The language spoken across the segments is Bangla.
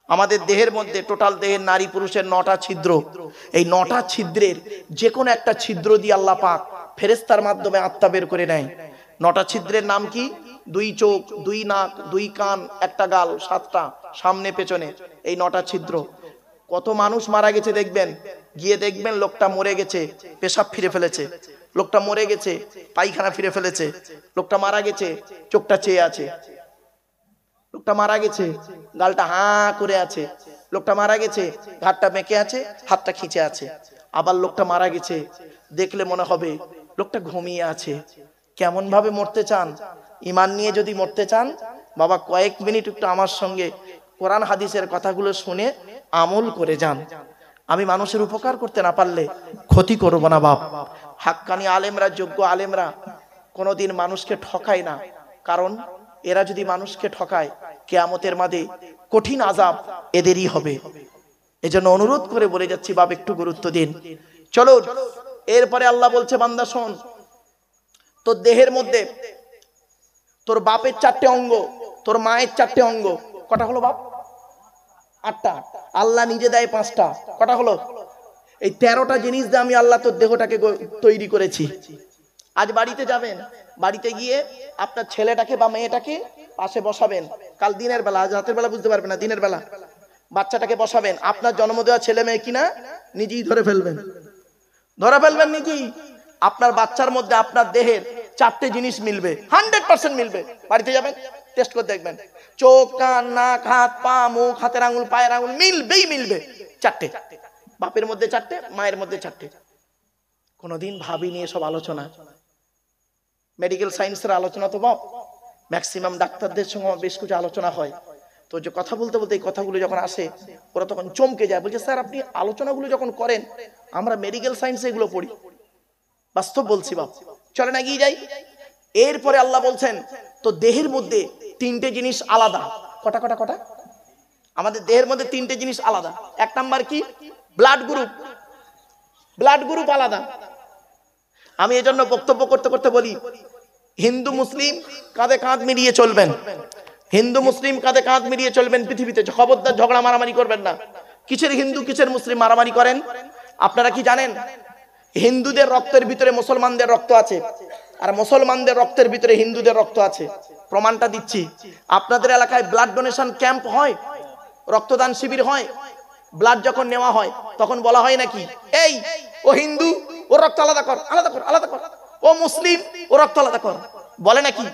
আমাদের দেহের মধ্যে টোটাল দেহের নারী পুরুষের 9টা ছিদ্র। এই 9টা ছিদ্রের যে কোনো একটা ছিদ্র দিয়ে আল্লাহ পাক ফেরেশতার মাধ্যমে আত্মা বের করে নেয়। 9টা ছিদ্রের নাম কি? 2 চোখ, 2 নাক, 2 কান, একটা গাল, 7টা সামনে পেছনে, এই 9টা ছিদ্র। কত মানুষ মারা গেছে দেখবেন, গিয়ে দেখবেন লোকটা মরে গেছে, পেশাব ফিরে ফেলেছে, লোকটা মরে গেছে, পায়খানা ফিরে ফেলেছে, লোকটা মারা গেছে, চোখটা চেয়ে আছে, লোকটা মারা গেছে, গালটা হাঁ করে আছে, লোকটা মারা গেছে, ঘাটটা বেঁকে আছে, হাতটা খিঁচে আছে। আবার লোকটা মারা গেছে, দেখলে মনে হবে লোকটা ঘুমিয়ে আছে। কেমন ভাবে মরতে চান? ঈমান নিয়ে যদি মরতে চান, বাবা কয়েক মিনিট একটু আমার সঙ্গে কোরআন হাদিসের কথাগুলো শুনে আমল করে যান। আমি মানুষের উপকার করতে না পারলে ক্ষতি করব না বাপ। হাক্কানি আলেমরা, যোগ্য আলেমরা কোনোদিন মানুষকে ঠকায় না, কারণ এরা যদি মানুষকে ঠকায় কিয়ামতের মাঠে কঠিন আযাব এদেরই হবে। এজন্য অনুরোধ করে বলে যাচ্ছি বাপ, একটু গুরুত্ব দিন। চলো, এরপরে আল্লাহ বলছে, বান্দা শোন, তোর দেহের মধ্যে তোর বাপের 4টে অঙ্গ, তোর মায়ের 4টে অঙ্গ। কটা হলো বাপ? 8টা। আল্লাহ নিজে দেয় 5টা। কটা হলো? এই 13টা জিনিস দিয়ে আমি আল্লাহ তোর দেহটাকে তৈরি করেছি। আজ বাড়িতে যাবেন, বাড়িতে গিয়ে আপনার ছেলেটাকে বা মেয়েটাকে পাশে বসাবেন। কাল দিনের বেলা, আজ রাতের বেলা বুঝতে পারবেন না, দিনের বেলা বাচ্চাটাকে বসাবেন। আপনার জন্ম দেওয়া ছেলে মেয়ে কিনা নিজেই ধরে ফেলবেন, নিজেই। আপনার বাচ্চার মধ্যে আপনার দেহের 4টে জিনিস মিলবে, 100% মিলবে। বাড়িতে যাবেন, টেস্ট করে দেখবেন, চোখ, কান, নাক, হাত, পা, মুখ, হাতের আঙুল, পায়ের আঙুল মিলবে 4টে। বাপের মধ্যে 4টে, মায়ের মধ্যে 4টে। কোনোদিন ভাবিনি এসব আলোচনা। মেডিকেল সায়েন্সের আলোচনা তো বাপ ম্যাক্সিমাম ডাক্তারদের সঙ্গে বেশ কিছু আলোচনা হয়। তো যে কথা বলতে বলতে এই কথাগুলো যখন আসে, ওরা তখন চমকে যায়, বলছে স্যার আপনি আলোচনাগুলো যখন করেন আমরা মেডিকেল সায়েন্সে এগুলো পড়ি। বাস্তব বলছি বাপ, চলেন এগিয়ে যাই। এরপরে আল্লাহ বলছেন, তো দেহের মধ্যে 3টে জিনিস আলাদা। কটা কটা কটা? আমাদের দেহের মধ্যে 3টে জিনিস আলাদা। 1 নাম্বার কি? Blood group. ব্লাড গ্রুপ আলাদা। আমি এজন্য বক্তব্য করতে করতে বলি, হিন্দু মুসলিম কাঁধে কাঁধ মিলিয়ে চলবেন। হিন্দু মুসলিম কাঁধে কাঁধ মিলিয়ে চলবেন পৃথিবীতে। খবরদার ঝগড়া মারামারি করবেন না। কিসের হিন্দু কিসের মুসলিম মারামারি করেন? আপনারা কি জানেন হিন্দুদের রক্তের ভিতরে মুসলমানদের রক্ত আছে, আর মুসলমানদের রক্তের ভিতরে হিন্দুদের রক্ত আছে? প্রমাণটা দিচ্ছি। আপনাদের এলাকায় ব্লাড ডোনেশন ক্যাম্প হয়, রক্তদান শিবির হয়। ব্লাড যখন নেওয়া হয় তখন বলা হয় নাকি, এই ও হিন্দু, ও রক্ত আলাদা কর, আলাদা কর, আলাদা কর। ও মুসলিম, ও রক্ত আলাদা কর, বলে নাকি?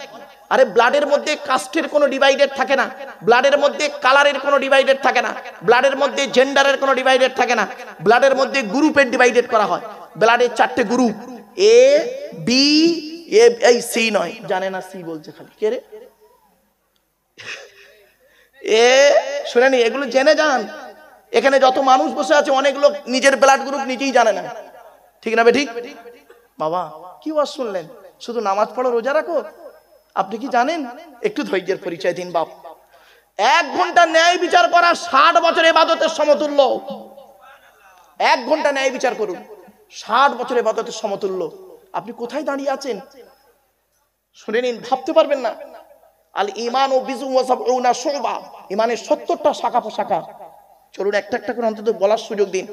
আরে ব্লাডের মধ্যে কাস্টের কোনো ডিভাইডেড থাকে না, ব্লাডের মধ্যে কালারের কোনো ডিভাইডেড থাকে না, ব্লাডের মধ্যে জেন্ডারের কোনো ডিভাইডেড থাকে না, ব্লাডের মধ্যে গ্রুপের ডিভাইডেড করা হয়। ব্লাডের 4টে গ্রুপ, এ বি, এই সি নয়, জানে না, সি বলছে খালি। কে রে? এ শুনেনি, এগুলো জেনে যান। এখানে যত মানুষ বসে আছে অনেক লোক নিজের ব্লাড গ্রুপ নিজেই জানে না, ঠিক না? ঠিক বাবা, কি ওয়াজ শুনলেন? শুধু নামাজ পড়ো, রোজা রাখো, আপনি কি জানেন? একটু ধৈর্যের পরিচয় দিন বাপ। 1 ঘন্টা ন্যায় বিচার করা 60 বছর ইবাদতের সমতুল্য। 1 ঘন্টা ন্যায় বিচার করুন, 60 বছর ইবাদতের সমতুল্য। আপনি কোথায় দাঁড়িয়ে আছেন শুনে নিন, ভাবতে পারবেন না। আল ঈমান ও বিজু ওয়া সাবউনা শুবা, ঈমানের 70টা শাখা প্রশাখা। চলুন একটা একটা করে অন্তত বলার সুযোগ দিন।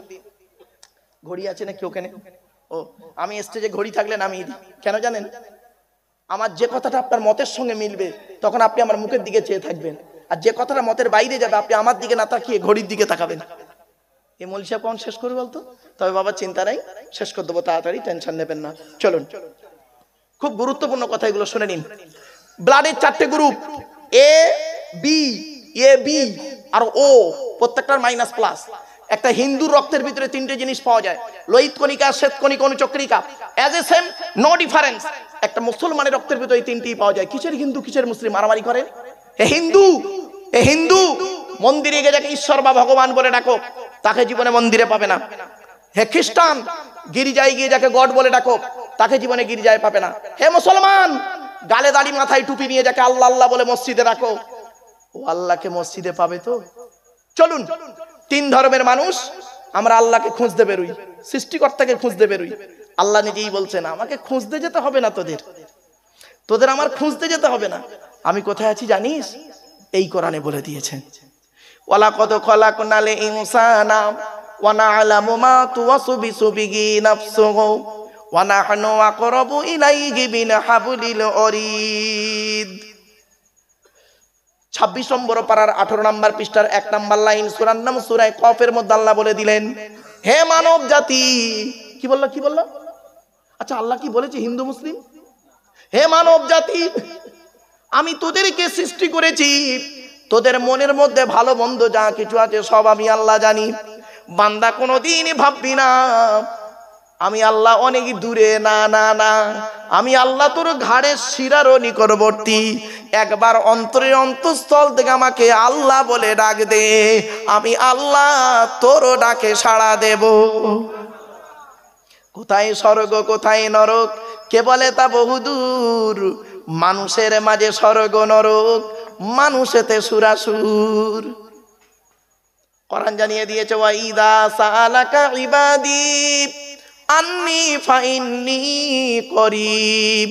ঘড়ি আছে নাকি ওখানে? ও, আমি স্টেজে ঘড়ি থাকলে নামিয়ে দিই। কেন জানেন? আমার যে কথাটা আপনার মতের সঙ্গে মিলবে তখন আপনি আমার মুখের দিকে চেয়ে থাকবেন, আর যে কথাটা মতের বাইরে যাবে আপনি আমার দিকে না তাকিয়ে ঘড়ির দিকে তাকাবেন। এই মৌলভী সাহেব কখন শেষ করবে বলতো? তবে বাবা চিন্তা নাই, শেষ করে দেবো তাড়াতাড়ি, টেনশন নেবেন না। চলুন, খুব গুরুত্বপূর্ণ কথা, এগুলো শুনে নিন। ব্লাডের 4টে group, A B, A B আর ও, প্রত্যেকটার মাইনাস প্লাস। একটা হিন্দুর রক্তের ভিতরে 3টে জিনিস পাওয়া যায়, লোহিত কণিকা, শ্বেত কণিকা, অনুচক্রিকা, as a same, no difference. একটা মুসলমানের রক্তের ভিতরে এই 3টেই পাওয়া যায়। কিসের হিন্দু কিসের মুসলিম মারামারি করে? এ হিন্দু মন্দিরে গিয়ে যাকে ঈশ্বর বা ভগবান বলে ডাকো, তাকে জীবনে মন্দিরে পাবে না। হে খ্রিস্টান, গির্জায় গিয়ে যাকে গড বলে ডাকো, তাকে জীবনে গির্জায় পাবে না। হে মুসলমান, গালে দাড়ি মাথায় টুপি নিয়ে যাকে আল্লাহ আল্লাহ বলে মসজিদে রাখো, ও আল্লাহকে মসজিদে পাবে তো? চলুন, 3 ধর্মের মানুষ আমরা আল্লাহকে খুঁজতে বেরোই, সৃষ্টিকর্তাকে খুঁজতে বেরোই। আল্লাহ নিজেই বলছেন, আমাকে খুঁজতে যেতে হবে না, তোদের আমার খুঁজতে যেতে হবে না। আমি কোথায় আছি জানিস? এই কোরআনে বলে দিয়েছেন। ওয়ালাকাদ খলাকনাল ইনসানা ওয়া না'লামু মা তুওয়াসবিসু বিহি নাফসুহু ওয়া নাহনু আকরাবু ইলাইহি মিন হাবলিল ওয়ারিদ। 26 নম্বর পারার 18 নম্বর পৃষ্ঠার 1 নম্বর লাইন, সূরার নাম সূরা কফের মধ্যে আল্লাহ বলে দিলেন, হে মানব জাতি। কি বললো? আচ্ছা, আল্লাহ কি বলেছে হিন্দু মুসলিম? হে মানব জাতি, আমি তোদেরকে সৃষ্টি করেছি, তোদের মনের মধ্যে ভালো মন্দ যা কিছু আছে সব আমি আল্লাহ জানি। বান্দা কোনোদিনই ভাববি না আমি আল্লাহ অনেক দূরে, না না না, আমি আল্লাহ তোর ঘাড়ের শিরারও নিকটবর্তী। একবার অন্তরের অন্তঃস্থল থেকে আমাকে আল্লাহ বলে ডাক দে, আমি আল্লাহ তোরও ডাকে সাড়া দেব। কোথায় স্বর্গ কোথায় নরক কে বলে তা বহুদূর, মানুষের মাঝে স্বর্গ নরক, মানুষেতে সুরাসুর। কোরআন জানিয়ে দিয়েছে, ওয়া ইদা সালাকা ইবাদি আন্নি ফাইন্নি করিব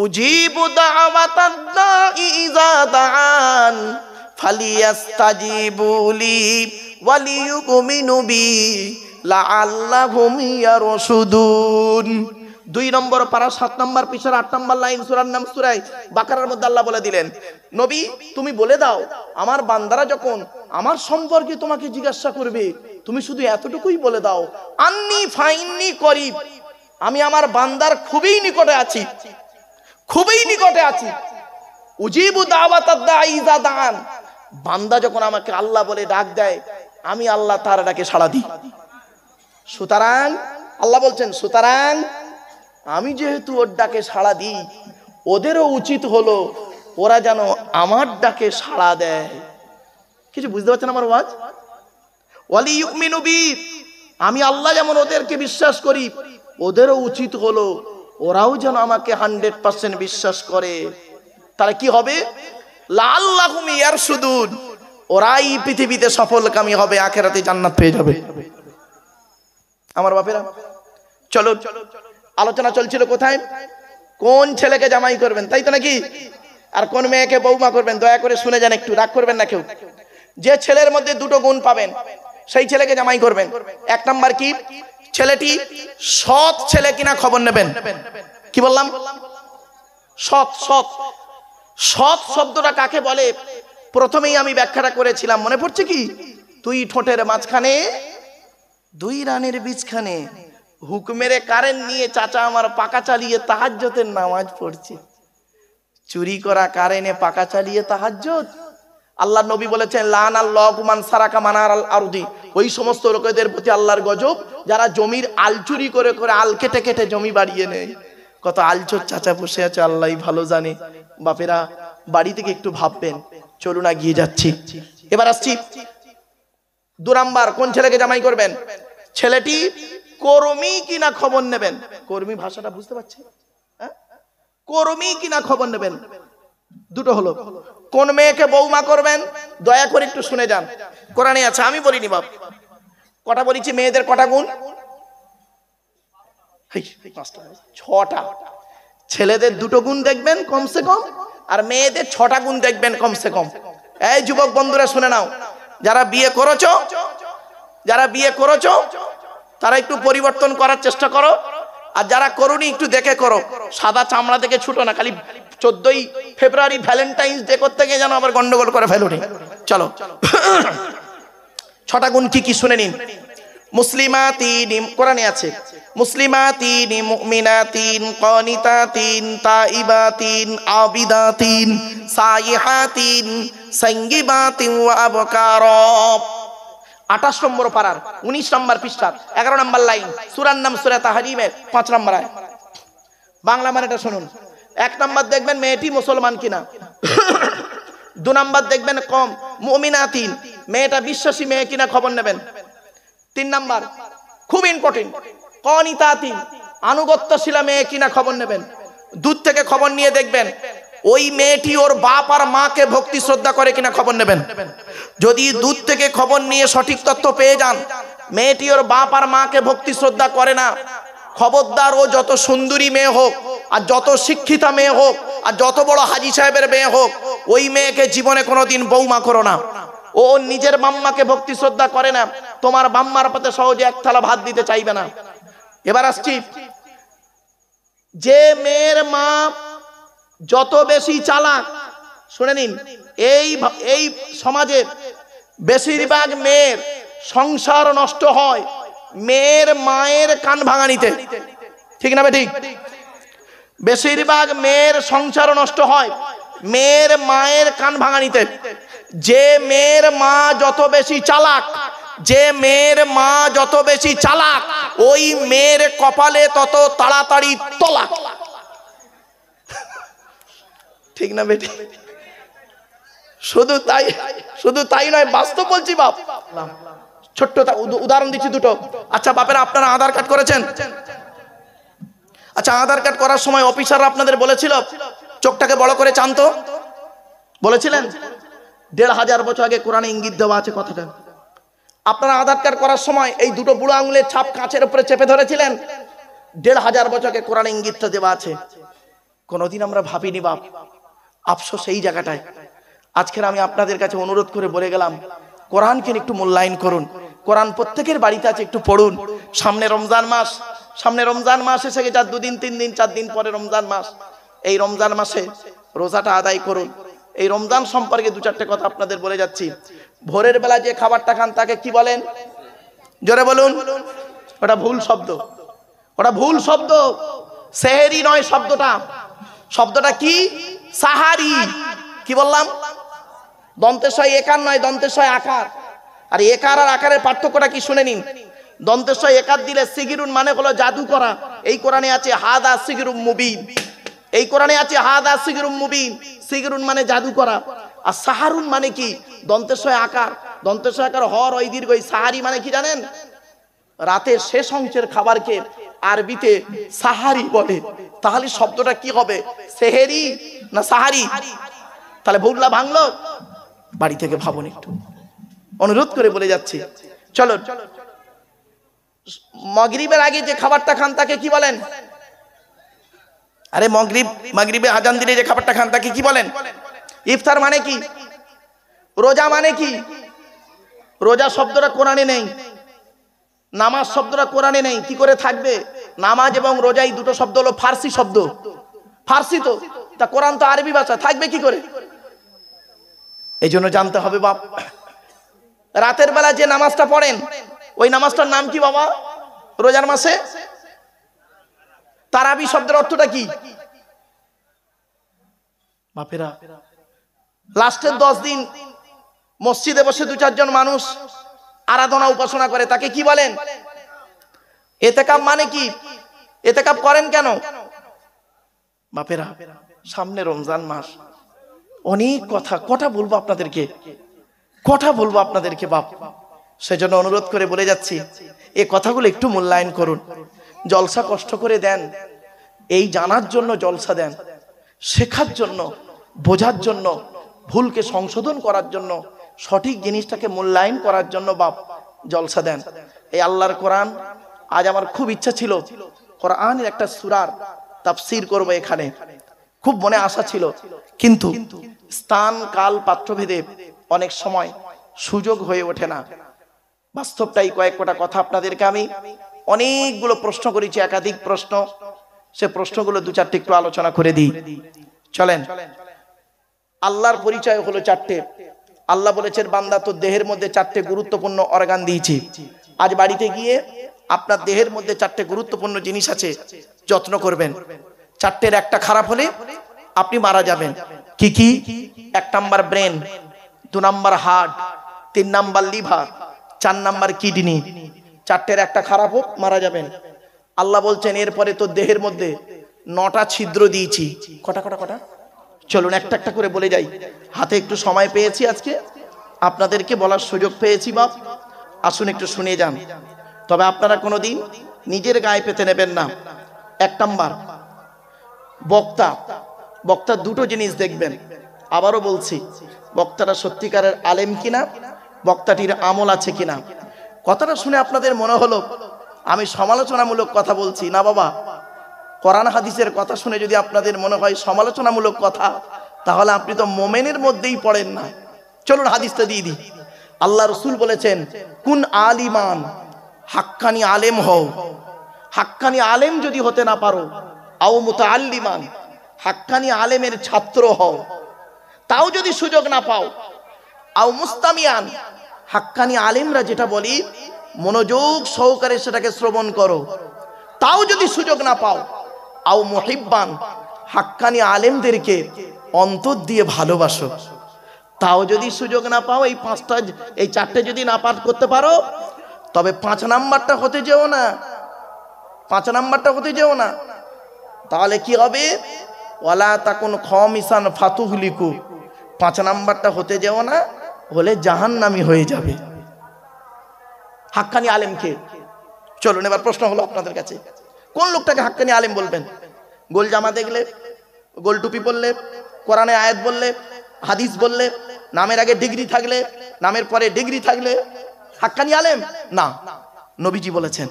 উজিবু দাওয়াতাদ দাঈ ইযা দাআন ফালিয়াস্তাজিবু লি ওয়ালিয়ুমিনু বি লাআল্লাহুম ইয়ারশুদুন। 2 নম্বর পারা 7 নম্বর পৃষ্ঠার 8 নম্বর লাইন, সূরার নাম সূরা বাকারার মধ্যে আল্লাহ বলে দিলেন, নবী তুমি বলে দাও আমার বান্দারা যখন আমার সম্পর্কে তোমাকে জিজ্ঞাসা করবে তুমি শুধু এতটুকুই বলে দাও, আন্নি ফাইন্নি করিব, আমি আমার বান্দার খুবই নিকটে আছি, খুবই নিকটে আছি। উজিবু দাওয়াতাদ দাঈ ইযা দাআন, বান্দা যখন আমাকে আল্লাহ বলে ডাক দেয় আমি আল্লাহ তার ডাকে সাড়া দিই। সুতরাং আল্লাহ বলছেন, সুতরাং আমি যেহেতু ওর ডাকে সাড়া দিই, ওদেরও উচিত হলো ওরা যেন আমার ডাকে সাড়া দেয়। কিছু বুঝতে পারছেন আমার ওয়াজ? ওয়ালিয়ুমিনু বি, আমি আল্লাহ যেমন ওদেরকে বিশ্বাস করি, ওদেরও উচিত হলো ওরাও যেন আমাকে 100% বিশ্বাস করে। তাহলে কি হবে? লাআল্লাহুম ইয়ারশুদুন, ওরাই পৃথিবীতে সফলকামী হবে, আখিরাতে জান্নাত পেয়ে যাবে। আমার বাপেরা চলো, আলোচনা চলছিল কোথায়? কোন ছেলেকে জামাই করবেন, তাই তো নাকি? আর কোন মেয়েকে বৌমা করবেন? দয়া করে শুনে যান, একটু রাগ করবেন না কেউ। যে ছেলের মধ্যে 2টো গুণ পাবেন সেই ছেলেকে জামাই করবেন। 1 নাম্বার কি? ছেলেটি সৎ ছেলে কিনা খবর নেবেন। কি বললাম? সৎ। সৎ সৎ শব্দটা কাকে বলে প্রথমেই আমি ব্যাখ্যাটা করেছিলাম, মনে পড়ছে কি? তুই ঠোঁটের মাঝখানে 2 রানের বীজখানে, হুকুমের কারেন্ট নিয়ে চাচা আমার পাকা চালিয়ে তাহাজ্জুদের নামাজ পড়ছে। চুরি করা কারেন্টে পাকা চালিয়ে তাহাজ্জুদ। আল্লাহ নবী বলেছেন, লানাল্লাহু মান সারাকা মানারাল আরদি, ওই সমস্ত লোকেদের প্রতি আল্লাহর গজব যারা জমির আল চুরি করে করে আল কেটে কেটে জমি বাড়িয়ে নেয়। কত আলচোর চাচা বসে আছে আল্লাহই ভালো জানে। বাপেরা বাড়ি থেকে একটু ভাববেন। চলুন এগিয়ে যাচ্ছি। এবার আসছি 2 নাম্বার, কোন ছেলেকে জামাই করবেন? ছেলেটি কর্মী কিনা খবর নেবেন। কর্মী ভাষাটা বুঝতে পারছেন? কর্মী কিনা খবর নেবেন। 2টো হলো। কোন মেয়েকে বৌমা করবেন দয়া করে একটু শুনে যান, কোরআনে আছে, আমি বলিনি বাপ। কটা বলেছি? মেয়েদের কটা গুণ? 6টা। ছেলেদের 2টো গুণ দেখবেন কমসে কম, আর মেয়েদের 6টা গুণ দেখবেন কমসে কম। এই যুবক বন্ধুরা শুনে নাও, যারা বিয়ে করেছো তারা একটু পরিবর্তন করার চেষ্টা করো, আর যারা করুনি একটু দেখে করো। সাদা চামড়া থেকে ছুটো না, খালি 14ই ফেব্রুয়ারি ভ্যালেন্টাইন্স ডে করতে গিয়ে যেন আবার গন্ডগোল করে ফেলুনি। চলো 6টা গুণ কি কি শুনে নিন। মুসলিমাতিন, কোরআনে আছে, মুসলিমাতিন মুমিনাতিন কানিতাতিন তাইবাতিন আবিদাতিন সাইহাতিন সাঙ্গিবাতিন ওয়া আবকারা। 28 নম্বর পারার 19 নম্বর পৃষ্ঠার 11 নম্বর লাইন, সূরার নাম সূরা তাহরিমের 5 নম্বর আয়াত। বাংলা মানেটা শুনুন। 1 নম্বর দেখবেন মেয়েটি মুসলমান কিনা। 2 নম্বর দেখবেন কম মুমিনাতিন, মেয়েটা বিশ্বাসী মেয়ে কিনা খবর নেবেন। 3 নম্বর খুব ইম্পর্টেন্ট, কানিতাতিন, আনুগত্যশীলা মেয়ে কিনা খবর নেবেন। দূর থেকে খবর নিয়ে দেখবেন ওই মেয়েটি ওর বাপ আর মাকে ভক্তি শ্রদ্ধা করে কিনা খবর নেবেন। যদি দূর থেকে খবর নিয়ে সঠিক তথ্য পেয়ে যান মেয়েটি ওর বাপ আর মাকে ভক্তি শ্রদ্ধা করে না, খবরদার ও যত সুন্দরী মেয়ে হোক আর যত শিক্ষিতা মেয়ে হোক আর যত বড় হাজী সাহেবের মেয়ে হোক, ওই মেয়েকে জীবনে কোনোদিন বৌমা করো না। ও নিজের বাম্মাকে ভক্তি শ্রদ্ধা করে না, তোমার বাম্মার পাতে সহজে এক থালা ভাত দিতে চাইবে না। এবার আসছি, যে মেয়ের মা যত বেশি চালাক, শুনে নিন, এই সমাজে বেশিরভাগ মেয়ের সংসার নষ্ট হয় মেয়ের মায়ের কান ভাঙানিতে, ঠিক না ঠিক? বেশিরভাগ মেয়ের সংসার নষ্ট হয় মেয়ের মায়ের কান ভাঙানিতে। যে মেয়ের মা যত বেশি চালাক, যে মেয়ের মা যত বেশি চালাক, ওই মেয়ের কপালে তত তাড়াতাড়ি তলাক, ঠিক না বেটি? শুধু তাই নয়, বাস্তব বলছি বাপ, ছোট্ট উদাহরণ দিচ্ছি দুটো। আচ্ছা বাপেরা, আপনারা আধার কার্ড করেছেন? আচ্ছা, আধার কার্ড করার সময় অফিসাররা আপনাদের বলেছিল চোখটাকে বড় করে চান্ত, বলেছিলেন? 1500 বছর আগে কোরআনে ইঙ্গিত দেওয়া আছে কথাটা। আপনারা আধার কার্ড করার সময় এই দুটো বুড়ো আঙুলের ছাপ কাঁচের উপরে চেপে ধরেছিলেন, 1500 বছর আগে কোরআনে ইঙ্গিতটা দেওয়া আছে। কোনোদিন আমরা ভাবিনি বাপ, আফসোস এই জায়গাটায়। আজকের আমি আপনাদের কাছে অনুরোধ করে বলে গেলাম, কোরআনকে একটু মূল্যায়ন করুন। কোরআন প্রত্যেকের বাড়িতে আছে, একটু পড়ুন। সামনে রমজান মাস এসে গেছে, 2 দিন 3 দিন 4 দিন পরে রমজান মাস। এই রমজান মাসে রোজাটা আদায় করুন। এই রমজান সম্পর্কে 2-4টে কথা আপনাদের বলে যাচ্ছি। ভোরের বেলা যে খাবারটা খান তাকে কি বলেন? জোরে বলুন। ওটা ভুল শব্দ, সেহেরি নয় শব্দটা কি? সাহারি। কি বললাম? দন্তেশ্বয় একার নয়, দন্তেশ্বয় আকার। আর একার আর আকারের পার্থক্যটা কি শুনে নিন। দন্তেশ্বয় একার দিলে সিগিরুন মানে হলো জাদু করা। এই কোরআনে আছে হাদা সিগিরুম মুবিন, এই কোরআনে আছে হাদা সিগিরুম মুবিন। সিগিরুন মানে জাদু করা। আর সাহারুন মানে কি? দন্তেশ্বয় আকার, হর ওই দীর্ঘ। সাহারি মানে কি জানেন? রাতের শেষ অংশের খাবারকে আরবিতে সাহারি বলে। তাহলে শব্দটা কি হবে? সেহেরি না সাহারি? তাহলে ভুললা ভাঙলো? বাড়ি থেকে ভাবুন একটু, অনুরোধ করে বলে যাচ্ছি। চলো, মাগরিবের আগে যে খাবারটা খান তাকে কি বলেন? আরে মাগরিবে আজান দিলে যে খাবারটা খান তাকে কি বলেন? ইফতার মানে কি? রোজা মানে কি? রোজা শব্দটা কোরআনে নেই, নামাজ শব্দটা কোরআনে নেই। কি করে থাকবে? নামাজ এবং রোজা এই দুটো শব্দ হলো ফার্সি শব্দ। ফার্সি তো, তা কোরআন তো আরবি ভাষা, থাকবে কি করে? এই জন্য জানতে হবে বাপ। রাতের বেলা যে নামাজটা পড়েন ওই নামাজটার নাম কি বাবা? রোজার মাসে তারাবি শব্দের অর্থটা কি বাপেরা? লাস্টের 10 দিন মসজিদে বসে 2-4 জন মানুষ আরাধনা উপাসনা করে, তাকে কি বলেন? ইতিকাফ মানে কি? ইতিকাফ করেন কেন বাপেরা? সামনে রমজান মাস, অনেক কথা বলবো আপনাদেরকে বাপ। সেজন্য অনুরোধ করে বলে যাচ্ছি, এই কথাগুলো একটু মূল্যায়ন করুন। জলসা কষ্ট করে দেন, এই জানার জন্য জলসা দেন, শেখার জন্য, বোঝার জন্য, ভুলকে সংশোধন করার জন্য, সঠিক জিনিসটাকে মূল্যায়ন করার জন্য বাপ জলসা দেন। এই আল্লাহর কোরআন, আজ আমার খুব ইচ্ছা ছিল কোরআনের একটা সূরার তাফসীর করব, এখানে খুব মনে আশা ছিল, কিন্তু স্থান কাল পাত্রভেদে অনেক সময় সুযোগ হয়ে ওঠে না। বাস্তবটাই কয়েকটা কথা আপনাদেরকে আমি অনেকগুলো প্রশ্ন করেছি, একাধিক প্রশ্ন, সে প্রশ্নগুলো 2-4টে একটু আলোচনা করে দিই। চলেন। আল্লাহর পরিচয় হলো 4টে। আল্লাহ বলেছেন, বান্দা তোর দেহের মধ্যে 4টে গুরুত্বপূর্ণ অর্গান দিয়েছি। আজ বাড়িতে গিয়ে আপনার দেহের মধ্যে 4টে গুরুত্বপূর্ণ জিনিস আছে, যত্ন করবেন। 4টের একটা খারাপ হলে আপনি মারা যাবেন। কি কি? 1 number brain, 2 number heart, 3 number liver, 4 number kidney. 4টের একটা খারাপ হোক মারা যাবেন। আল্লাহ বলছেন, এরপরে তোর দেহের মধ্যে 9টা ছিদ্র দিয়েছি। কটা? চলুন একটা একটা করে বলে যাই। হাতে একটু সময় পেয়েছি আজকে, আপনাদেরকে বলার সুযোগ পেয়েছি বাপ। আসুন একটু শুনে যান, তবে আপনারা কোনোদিন নিজের গায়ে পেতে নেবেন না। 1 নাম্বার বক্তা 2টো জিনিস দেখবেন। আবারও বলছি, বক্তাটা সত্যিকারের আলেম কিনা, বক্তাটির আমল আছে কিনা। কথাটা শুনে আপনাদের মনে হলো আমি সমালোচনামূলক কথা বলছি। না বাবা, কোরআন হাদিসের কথা শুনে যদি আপনাদের মনে হয় সমালোচনামূলক কথা, তাহলে আপনি তো মোমেনের মধ্যেই পড়েন না। চলুন হাদিসটা দিয়ে দিই। আল্লাহ রসুল বলেছেন কুন আলিমান, হাক্কানি আলেম হও। হাক্কানি আলেম যদি হতে না পারো, আও মুতাআল্লিমান, হাক্কানি আলেমের ছাত্র হও, তাও যদি সুযোগ না পাও, আও মুস্তামিয়ান, হাক্কানি আলেমরা যেটা বলি মনোযোগ সহকারে সেটাকে শ্রবণ করো, তাও যদি সুযোগ না পাও, আও মুহিব্বান, হাক্কানি আলেমদেরকে অন্তর দিয়ে ভালোবাসো, তাও যদি সুযোগ না পাও, এই চারটে যদি না পাঠ করতে পারো, তবে 5 নাম্বারটা হতে যেও না, 5 নাম্বারটা হতে যেও না। তাহলে কি হবে? ওয়ালা তাকুন খামিসান ফাতুহলিকু, 5 নাম্বারটা হতে যেও না, হলে জাহান্নামী হয়ে যাবে। হাক্কানি আলেমকে, চলুন এবার প্রশ্ন হলো আপনাদের কাছে, কোন লোকটাকে হাক্কানি আলেম বলবেন? গোল জামা দেখলে, গোল টুপি পরলে, কোরআনে আয়াত বললে, হাদিস বললে, নামের আগে ডিগ্রি থাকলে, নামের পরে ডিগ্রি থাকলে হাক্কানি আলেম না। নবীজি বলেছেন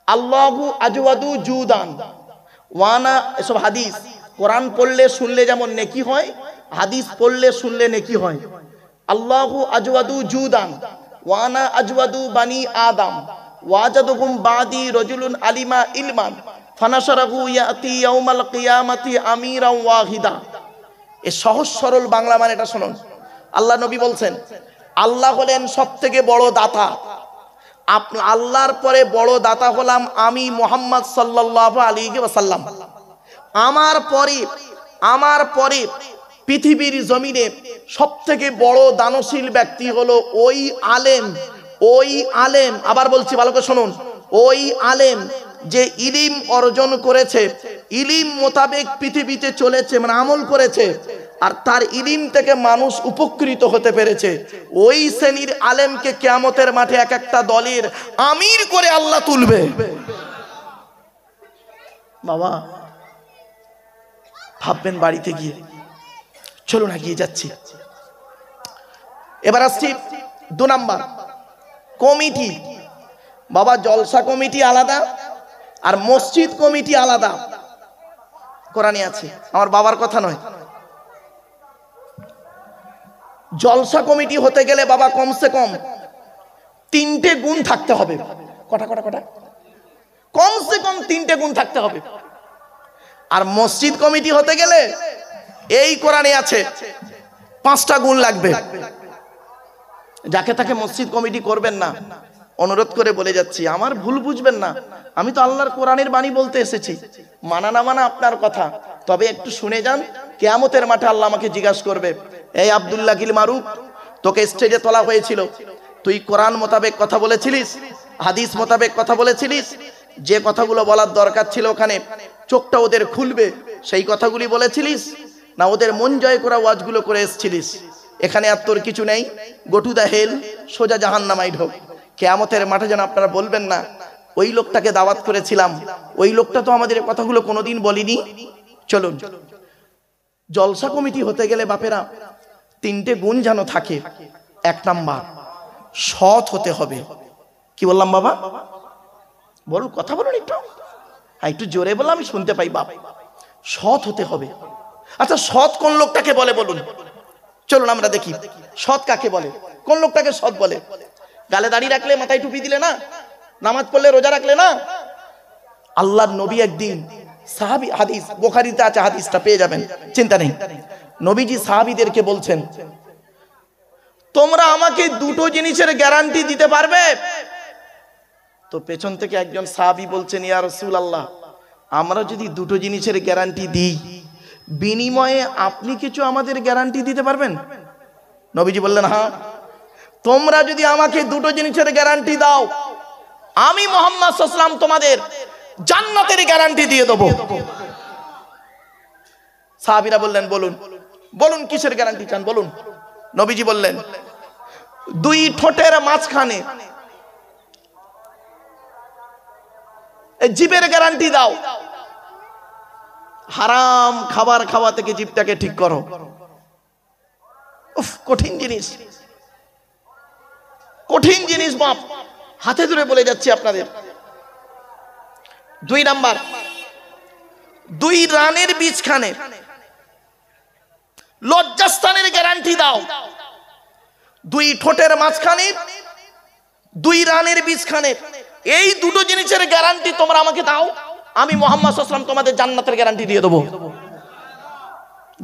আল্লাহু আজওয়াদু জুদান ওয়ানা, এসব হাদিস। কোরআন পড়লে শুনলে যেমন নেকি হয়, হাদিস পড়লে শুনলে নেকি হয়। আল্লাহু আজওয়াদু জুদান ওয়ানা আজওয়াদু বানি আদম ওয়াজাদুকুম বাদি রাজুলুন আলিমা ইলমান ফানাশারাহু ইয়াতি ইয়াউমাল কিয়ামাতি আমিরান ওয়াহিদা। এই সহজ সরল বাংলা মানে এটা শুনুন। আল্লাহ নবী বলছেন আল্লাহ হলেন সবথেকে বড় দাতা, আল্লাহর পরে বড় দাতা হলাম আমি মুহাম্মদ সাল্লাল্লাহু আলাইহি ওয়াসাল্লাম। আমার পরে পৃথিবীর জমিনে সবথেকে বড় দানশীল ব্যক্তি হলো ওই আলেম, আবার বলছি ভালো করে শুনুন, ওই আলেম যে ইলম অর্জন করেছে, ইলম মোতাবেক পৃথিবীতে চলেছে, মানে আমল করেছে, আর তার ইলম থেকে মানুষ উপকৃত হতে পেরেছে। ওই শ্রেণীর আলেমকে কিয়ামতের মাঠে এক একটা দলের আমির করে আল্লাহ তুলবে। বাবা ভাববেন বাড়িতে গিয়ে। চলুন এগিয়ে যাচ্ছি। এবার আসছি 2 নাম্বার, কমিটি। বাবা জলসা কমিটি আলাদা আর মসজিদ কমিটি আলাদা, কোরআনে আছে, আমার বাবার কথা নয়। জলসা কমিটি হতে গেলে বাবা কমসে কম 3টে গুণ থাকতে হবে। কটা কমসে কম 3টে গুণ থাকতে হবে। আর মসজিদ কমিটি হতে গেলে এই কোরআনে আছে 5টা গুণ লাগবে। যাকে তাকে মসজিদ কমিটি করবেন না, অনুরোধ করে বলে যাচ্ছি, আমার ভুল বুঝবেন না, আমি তো আল্লাহর কোরআনের বাণী বলতে এসেছি, মানা না মানা আপনার কথা, তবে একটু শুনে যান। কিয়ামতের মাঠে আল্লাহ আমাকে জিজ্ঞাসা করবে, এই আব্দুল্লাহ গিল মারুফ, তোকে স্টেজে তোলা হয়েছিল, তুই কোরআন মোতাবেক কথা বলেছিলিস, হাদিস মোতাবেক কথা বলেছিলিস, যে কথাগুলো বলার দরকার ছিল ওখানে চোখটা ওদের খুলবে সেই কথাগুলি বলেছিলিস, না ওদের মন জয় করা ওয়াজগুলো করে এসেছিলিস? এখানে আর তোর কিছু নেই, গো টু দ্য হেল, সোজা জাহান্নামায় ঢোক। কিয়ামতের মাঠে যেন আপনারা বলবেন না ওই লোকটাকে দাওয়াত করেছিলাম, ওই লোকটা তো আমাদের কথাগুলো কোনোদিন বলিনি। চলুন, জলসা কমিটি হতে গেলে বাপেরা 3টে গুণ যেন থাকে। 1 নাম্বার, সৎ হতে হবে। কি বললাম বাবা? বলুন, কথা বলুন একটু, একটু জোরে বললাম আমি শুনতে পাই। বাপ, সৎ হতে হবে। আচ্ছা, সৎ কোন লোকটাকে বলে বলুন? চলুন আমরা দেখি সৎ কাকে বলে, কোন লোকটাকে সৎ বলে। গালে দাড়ি রাখলে, মাথায় টুপি দিলে না, নামাজ পড়লে, রোজা রাখলে না। আল্লাহর নবী একদিন সাহাবী, হাদিস বুখারীতে আছে, হাদিসটা পেয়ে যাবেন, চিন্তা নেই। নবীজি সাহাবীদেরকে বলছেন, তোমরা আমাকে 2টো জিনিসের গ্যারান্টি দিতে পারবে? তো পেছন থেকে একজন সাহাবী বলছেন, ইয়া রাসূলুল্লাহ, আমরা যদি 2টো জিনিসের গ্যারান্টি দিই, বিনিময়ে আপনি কিছু আমাদের গ্যারান্টি দিতে পারবেন? নবীজি বললেন, হ্যাঁ, তোমরা যদি আমাকে 2টো জিনিসের গ্যারান্টি দাও, আমি মুহাম্মদ সাল্লাল্লাহু আলাইহি ওয়াসাল্লাম তোমাদের জান্নাতের গ্যারান্টি দিয়ে দেব। সাহাবীরা বললেন, বলুন বলুন কিসের গ্যারান্টি চান বলুন। নবীজি বললেন, 2 ঠোঁটের মাঝখানে জিভের গ্যারান্টি দাও, হারাম খাবার খাওয়া থেকে জিভটাকে ঠিক করো। উফ, কঠিন জিনিস, কঠিন জিনিস বাপ, হাতে ধরে বলে যাচ্ছি আপনাদের। 2 নাম্বার, 2 রানের বীজখানে লজ্জাস্থানের গ্যারান্টি দাও। দুই ঠোঁটের মাঝখানে, দুই রানের বীজখানে, এই দুটো জিনিসের গ্যারান্টি তোমরা আমাকে দাও, আমি মুহাম্মদ সাল্লাল্লাহু আলাইহি ওয়াসাল্লাম তোমাদের জান্নাতের গ্যারান্টি দিয়ে দেবো।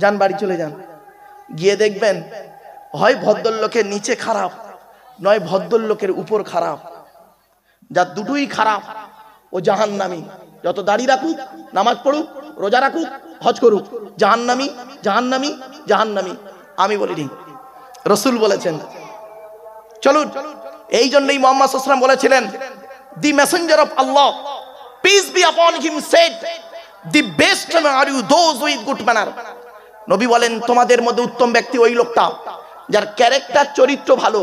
যান বাড়ি চলে যান, গিয়ে দেখবেন হয় ভদ্রলোকের নিচে খারাপ, নয় ভদ্রলোকের উপর খারাপ। যার দুটোই খারাপ ও জাহান্নামী। যত দাড়ি রাখুক, নামাজ পড়ুক, রোজা রাখুক, হজ করুক, জাহান্নামী, জাহান্নামী, জাহান্নামী। আমি বলিনি, রাসূল বলেছেন। চলুন, এই জন্যই মুহাম্মদ সাল্লাল্লাহু আলাইহি ওয়াসাল্লাম বলেছিলেন, the messenger of Allah, peace be upon him, said, the best are you those with good manner. নবী বলেন, তোমাদের মধ্যে উত্তম ব্যক্তি ওই লোকটা যার ক্যারেক্টার, চরিত্র ভালো,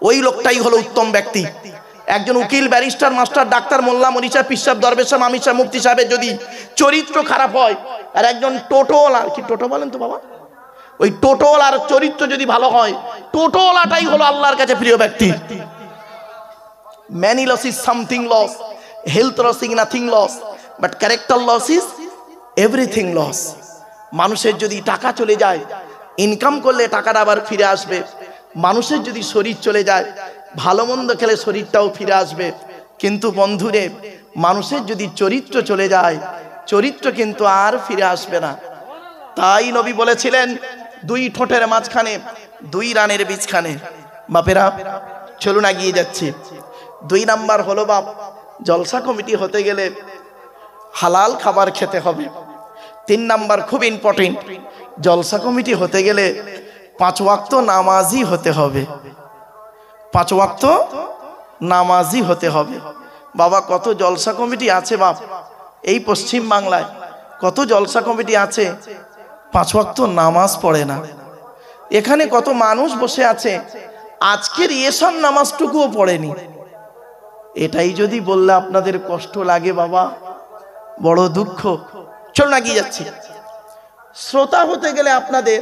ওই লোকটাই হলো উত্তম ব্যক্তি। একজন উকিল, ব্যারিস্টার, মাস্টার, ডাক্তার, মোল্লা, মনীষা, পিসাব, দরবেশ, আমির সাহেব, মুফতি সাহেবের যদি চরিত্র খারাপ হয়, আর একজন টোটোওয়ালা, কি টোটো বলেন তো বাবা, ওই টোটোওয়ালার চরিত্র যদি ভালো হয়, টোটোওয়ালাটাই হলো আল্লাহর কাছে প্রিয় ব্যক্তি। Many loss is something loss, health loss is nothing loss, but character loss is everything loss. মানুষের যদি টাকা চলে যায়, ইনকাম করলে টাকাটা আবার ফিরে আসবে। মানুষের যদি শরীর চলে যায়, ভালো মন্দ খেলে শরীরটাও ফিরে আসবে। কিন্তু বন্ধুরে, মানুষের যদি চরিত্র চলে যায়, চরিত্র কিন্তু আর ফিরে আসবে না। তাই নবী বলেছিলেন, দুই ঠোঁটের মাঝখানে, দুই রানের বীজখানে। বাপেরা চলুন এগিয়ে যাচ্ছি। 2 নাম্বার হলো বাপ, জলসা কমিটি হতে গেলে হালাল খাবার খেতে হবে। 3 নাম্বার খুব ইম্পর্টেন্ট, জলসা কমিটি হতে গেলে 5 ওয়াক্ত নামাজি হতে হবে। 5 ওয়াক্ত নামাজি হতে হবে। বাবা, কত জলসা কমিটি আছে বাপ, এই পশ্চিম বাংলায় কত জলসা কমিটি আছে, 5 ওয়াক্ত নামাজ পড়ে না। এখানে কত মানুষ বসে আছে, আজকের এশার নামাজটুকুও পড়েনি। এটাই যদি বললে আপনাদের কষ্ট লাগে বাবা, বড় দুঃখ। চলুন এগিয়ে যাচ্ছি। শ্রোতা হতে গেলে আপনাদের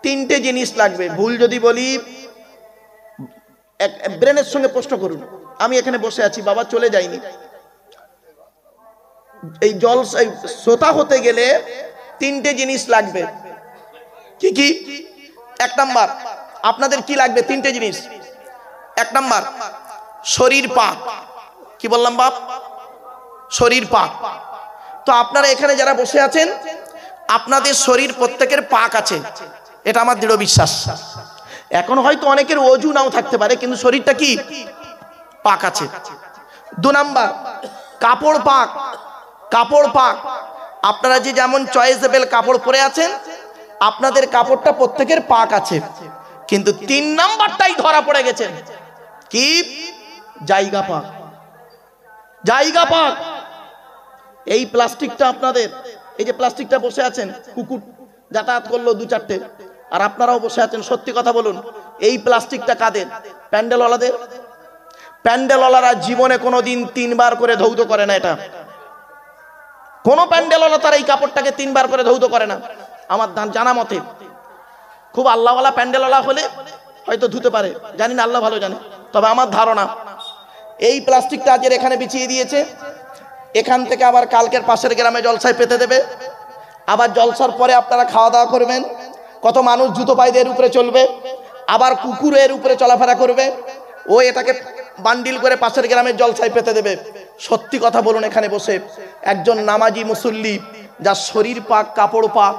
3টে জিনিস লাগবে। ভুল যদি বলি ব্রেনের সঙ্গে প্রশ্ন করুন। আমি এখানে বসে আছি বাবা, চলে যাইনি। এই শ্রোতা হতে গেলে 3টে জিনিস লাগবে। কি কি? 1 নাম্বার আপনাদের কি লাগবে? 3টে জিনিস। 1 নাম্বার শরীর পাক। কি বললাম বাপ? শরীর পাক। তো আপনারা এখানে যারা বসে আছেন, আপনাদের শরীর প্রত্যেকের পাক আছে, এটা আমার দৃঢ় বিশ্বাস। এখন হয়তো অনেকের ওযু নাও থাকতে পারে, কিন্তু শরীরটা কি পাক আছে। 2 নাম্বার কাপড় পাক। কাপড় পাক, আপনারা যে যেমন চয়েসেবল কাপড় পরে আছেন, আপনাদের কাপড়টা প্রত্যেকের পাক আছে। কিন্তু 3 নাম্বারটাই ধরা পড়ে গেছেন, কি? জায়গা পাক। জায়গা পাক। এই প্লাস্টিকটা আপনাদের, এই যে প্লাস্টিকটা বসে আছেন, কুকুর যাতায়াত করলো 2-4টে, আর আপনারাও বসে আছেন, সত্যি কথা বলুন, এই প্লাস্টিকটা কাদের? প্যান্ডেলওয়ালাদের। প্যান্ডেলওয়ালারা জীবনে কোনোদিন 3 বার করে ধৌত করে না। এটা কোন প্যান্ডেলওয়ালা তার এই কাপড়টাকে 3 বার করে ধৌত করে না আমার জানা মতে। খুব আল্লাহওয়ালা প্যান্ডেলওয়ালা হলে হয়তো ধুতে পারে, জানি না, আল্লাহ ভালো জানে। তবে আমার ধারণা, এই প্লাস্টিকটা আজের এখানে বিছিয়ে দিয়েছে, এখান থেকে আবার কালকের পাশের গ্রামে জলসায় পেতে দেবে, আবার জলসার পরে আপনারা খাওয়া দাওয়া করবেন, কত মানুষ জুতো পায়দের উপরে চলবে, আবার কুকুরের উপরে চলাফেরা করবে, ও এটাকে বান্ডিল করে পাশের গ্রামের জলসায় পেতে দেবে। সত্যি কথা বলুন, এখানে বসে একজন নামাজি মুসল্লি যার শরীর পাক, কাপড় পাক,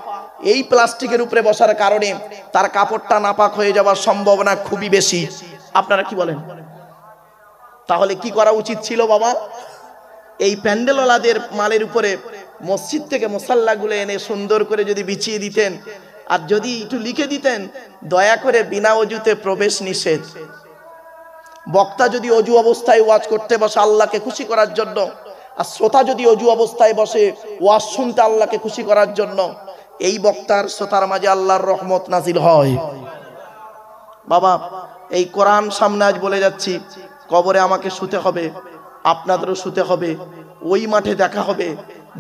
এই প্লাস্টিকের উপরে বসার কারণে তার কাপড়টা নাপাক হয়ে যাওয়ার সম্ভাবনা খুবই বেশি। আপনারা কি বলেন? তাহলে কি করা উচিত ছিল বাবা? এই প্যান্ডেলওয়ালাদের মালের উপরে মসজিদ থেকে মুসাল্লাগুলো এনে সুন্দর করে যদি বিছিয়ে দিতেন, আর যদি একটু লিখে দিতেন, দয়া করে বিনা ওযুতে প্রবেশ নিষেধ। বক্তা যদি অজু অবস্থায় ওয়াজ করতে বসে আল্লাহকে খুশি করার জন্য, আর শ্রোতা যদি অজু অবস্থায় বসে ওয়াজ শুনতে আল্লাহকে খুশি করার জন্য, এই বক্তার শ্রোতার মাঝে আল্লাহর রহমত নাজিল হয়। বাবা, এই কোরআন সামনে আজ বলে যাচ্ছি, কবরে আমাকে শুতে হবে, আপনাদেরও শুতে হবে। ওই মাঠে দেখা হবে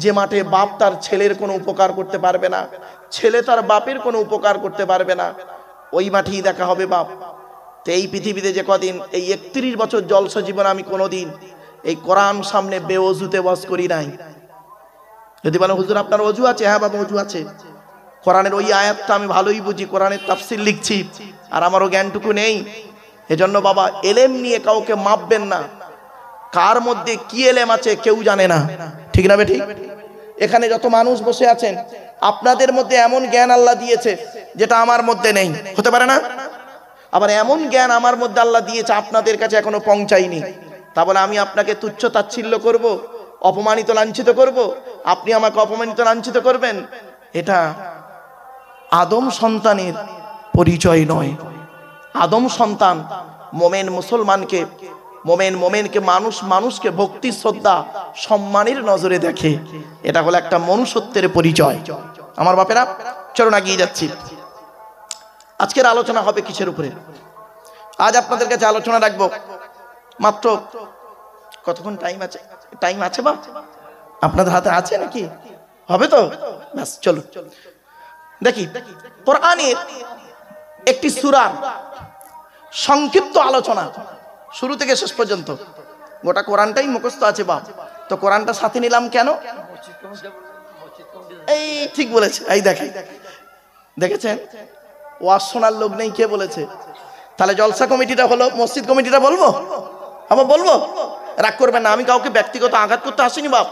যে মাঠে বাপ তার ছেলের কোনো উপকার করতে পারবে না, ছেলে তার বাপের কোনো উপকার করতে পারবে না, ওই মাঠেই দেখা হবে বাপ। তো এই পৃথিবীতে যে কদিন, এই 31 বছর জলসা জীবন, আমি কোনোদিন এই কোরআন সামনে বেওযুতে ওয়াজ করি নাই। যদি বলেন হুজুর আপনার ওযু আছে, হ্যাঁ বাবা ওযু আছে। কোরআনের ওই আয়াতটা আমি ভালোই বুঝি, কোরআনের তাফসীর লিখছি, আর আমারও জ্ঞানটুকু নেই এজন্য বাবা এলেম নিয়ে কাউকে মাপবেন না, কার মধ্যে কি এলেম আছে কেউ জানে না, ঠিক না বেঠিক? এখানে যত মানুষ বসে আছেন আপনাদের মধ্যে এমন জ্ঞান আল্লাহ দিয়েছে যেটা আমার মধ্যে নেই, হতে পারে না? আবার এমন জ্ঞান আমার মধ্যে আল্লাহ দিয়েছে আপনাদের কাছে এখনো পৌঁছায়নি, তা বলে আমি আপনাকে তুচ্ছ তাচ্ছিল্য করব, অপমানিত লাঞ্ছিত করব, আপনি আমাকে অপমানিত লাঞ্ছিত করবেন? এটা আদম সন্তানের পরিচয় নয়। আদম সন্তান মোমেন মুসলমানকে, মোমেনকে মানুষকে ভক্তি শ্রদ্ধা সম্মানের নজরে দেখে, এটা হলো একটা মনুষ্যত্বের পরিচয়। আমার বাপেরা চলুন এগিয়ে যাচ্ছি। আজকের আলোচনা হবে কিসের উপরে? আজ আপনাদের কাছে আলোচনা রাখবো মাত্র কতক্ষণ টাইম আছে? টাইম আছে বা আপনাদের হাতে আছে নাকি? হবে তো? ব্যাস চলো দেখি কোরআনের একটি সূরার সংক্ষিপ্ত আলোচনা শুরু থেকে শেষ পর্যন্ত। গোটা কোরআনটাই মুখস্থ আছে বাপ, তো কোরআনটা সাথে নিলাম কেন? এই ঠিক বলেছে, এই দেখেছেন ওয়াজ শোনার লোক নেই, কে বলেছে? তাহলে জলসা কমিটিটা হলো, মসজিদ কমিটিটা বলবো? আবার বলবো? রাগ করবেন না, আমি কাউকে ব্যক্তিগত আঘাত করতে আসিনি বাপ,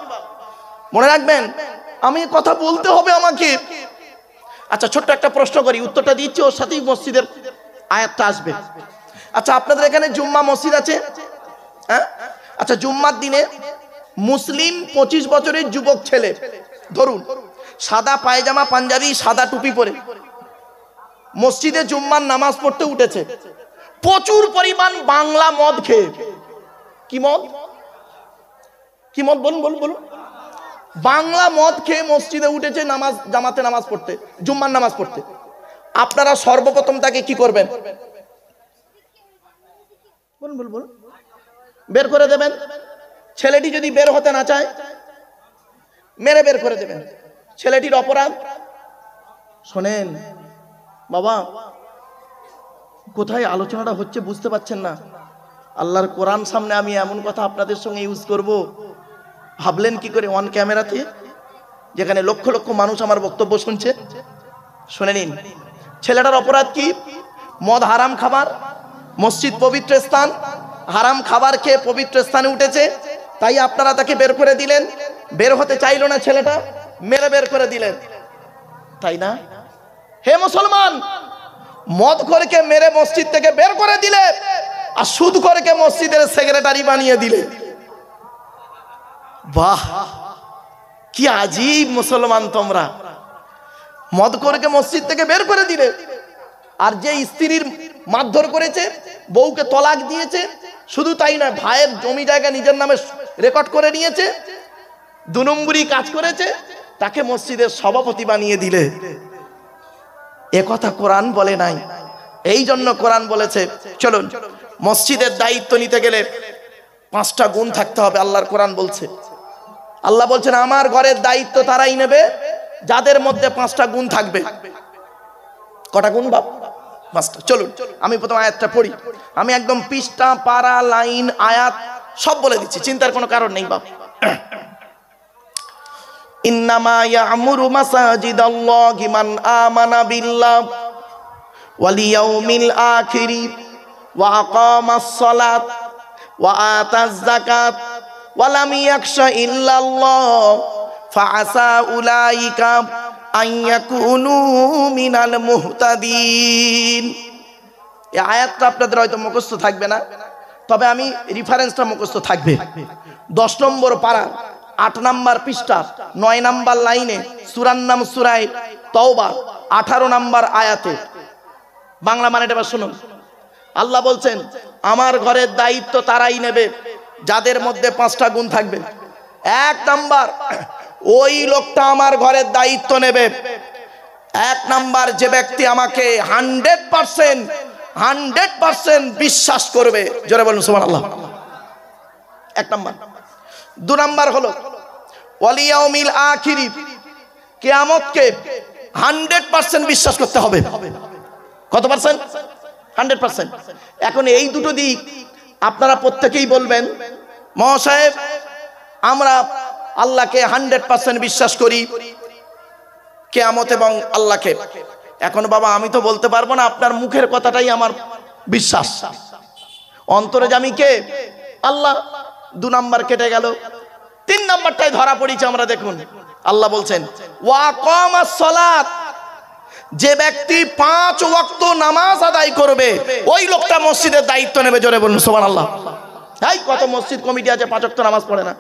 মনে রাখবেন আমি কথা বলতে হবে আমাকে। আচ্ছা ছোট্ট একটা প্রশ্ন করি, উত্তরটা দিচ্ছি, ওর সাথেই মসজিদের আয়াতটা আসবে। আচ্ছা আপনাদের এখানে জুম্মা মসজিদ আছে? হ্যাঁ। আচ্ছা জুম্মার দিনে মুসলিম 25 বছরের যুবক ছেলে ধরুন সাদা পায়জামা পাঞ্জাবি সাদা টুপি পরে মসজিদে জুম্মার নামাজ পড়তে উঠেছে, প্রচুর পরিমাণ বাংলা মদ খেয়ে। কি মদ? কি মদ? বলুন বলুন বলুন। বাংলা মদ খেয়ে মসজিদে উঠেছে জামাতে নামাজ পড়তে, জুম্মার নামাজ পড়তে। আপনারা সর্বপ্রথম তাকে কি করবেন? বলুন বলুন বলুন। বের করে দেবেন। ছেলেটি যদি বের হতে না চায় মেরে বের করে দেবেন। ছেলেটির অপরাধ। শোনেন বাবা, কোথায় আলোচনাটা হচ্ছে বুঝতে পারছেন না। আল্লাহর কোরআন সামনে আমি এমন কথা আপনাদের সঙ্গে ইউজ করব, ভাবলেন কি করে অন ক্যামেরাতে, যেখানে লক্ষ লক্ষ মানুষ আমার বক্তব্য শুনছে? শুনে নিন। ছেলেটার অপরাধ কি? মদ হারাম খাবার, মসজিদ পবিত্র স্থান, হারাম খাবার খেয়ে পবিত্র স্থানে উঠেছে, তাই আপনারা তাকে বের করে দিলেন। বের হতে চাইলো না ছেলেটা, মেরে বের করে দিলেন, তাই না? হে মুসলমান, মদ খোরকে মেরে মসজিদ থেকে বের করে দিলে আর সুদ খোরকে মসজিদের সেক্রেটারি বানিয়ে দিলে। বাহ, কি আজীব মুসলমান তোমরা! মদ খোরকে মসজিদ থেকে বের করে দিলে, আর যে স্ত্রীর মারধর করেছে, বউকে তলাক দিয়েছে, শুধু তাই নয় ভাইয়ের জমি জায়গা নিজের নামে রেকর্ড করে নিয়েছে, 2 নম্বরই কাজ করেছে, তাকে মসজিদের সভাপতি বানিয়ে দিলে। এ কথা কোরআন বলে নাই। এই জন্য কোরআন বলেছে চলুন মসজিদের দায়িত্ব নিতে গেলে 5টা গুণ থাকতে হবে। আল্লাহর কোরআন বলছে, আল্লাহ বলছেন আমার ঘরের দায়িত্ব তারাই নেবে যাদের মধ্যে 5টা গুণ থাকবে। কটা গুণ বাপ? 5টা। চলুন আমি প্রথম আয়াতটা পড়ি। আমি একদম পৃষ্ঠা পারা লাইন আয়াত সব বলে দিচ্ছি, চিন্তার কোনো কারণ নেই বাপ। ইন্নামা ইয়ামুরু মাসাজিদাল্লাহি মান আমানা বিল্লাহ ওয়াল ইয়াউমিল আখিরি ওয়া আকামাস সালাত ওয়া আতাজ যাকাত ওয়া লাম ইয়াখশা ইল্লাল্লাহ ফাআসা উলাইকা আন ইয়াকুনু মিনাল মুহতাদিন। এই আয়াতটা আপনাদের হয়তো মুখস্থ থাকবে না, তবে আমি রেফারেন্সটা মুখস্থ থাকবে। 10 নম্বর পারা 8 নম্বর পৃষ্ঠা 9 নম্বর লাইনে সূরার নাম সূরা তাওবা 18 নম্বর আয়াতে। বাংলা মানেটা এবার শুনুন। আল্লাহ বলছেন আমার ঘরের দায়িত্ব তারাই নেবে যাদের মধ্যে 5টা গুণ থাকবে। 1 নাম্বার, ওই লোকটা আমার ঘরের দায়িত্ব নেবে। 1 নাম্বার, যে ব্যক্তি আমাকে 100% বিশ্বাস করবে। জোরে বলুন সুবহানাল্লাহ। 1 নাম্বার। 2 নাম্বার হলো ওয়াল ইয়াউমিল আখিরি, কিয়ামতকে 100% বিশ্বাস করতে হবে। কত পার্সেন্ট? 100%। এখন এই দুটো দিক আপনারা প্রত্যেকেই বলবেন মহাশয় আমরা আল্লাহকে 100% বিশ্বাস করি, কিয়ামত এবং আল্লাহকে। এখন বাবা আমি তো বলতে পারবো না, আপনার মুখের কথাটাই আমার বিশ্বাস, অন্তর্যামী কে? আল্লাহ। 2 নাম্বার কেটে গেল। 3 নাম্বারটাই ধরা পড়েছে আমরা, দেখুন আল্লাহ বলছেন ওয়া কামাস সালাত, যে ব্যক্তি 5 ওয়াক্ত নামাজ আদায় করবে ওই লোকটা মসজিদের দায়িত্ব নেবে। জোরে বলুন সুবহানাল্লাহ। এই কত মসজিদ কমিটি আছে 5 ওয়াক্ত নামাজ পড়ে না।